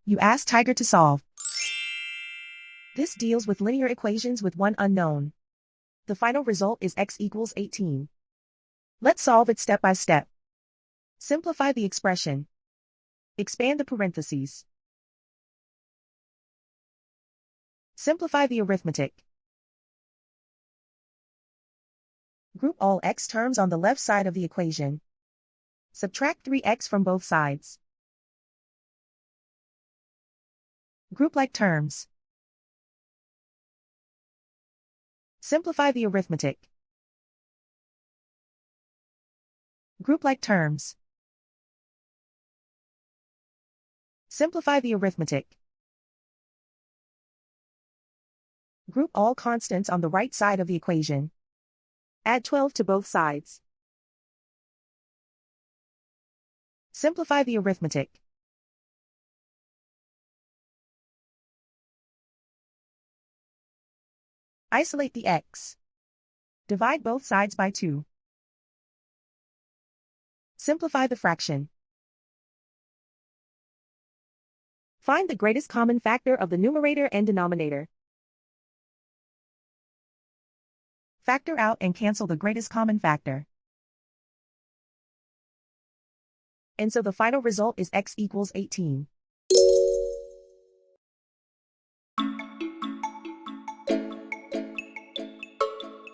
You ask Tiger to solve. This deals with linear equations with one unknown. The final result is x equals 18. Let's solve it step by step. Simplify the expression. Expand the parentheses. Simplify the arithmetic. Group all x terms on the left side of the equation. Subtract 3x from both sides. Group like terms. Simplify the arithmetic. Group like terms. Simplify the arithmetic. Group all constants on the right side of the equation. Add 12 to both sides. Simplify the arithmetic. Isolate the x. Divide both sides by 2. Simplify the fraction. Find the greatest common factor of the numerator and denominator. Factor out and cancel the greatest common factor. And so the final result is x equals 18.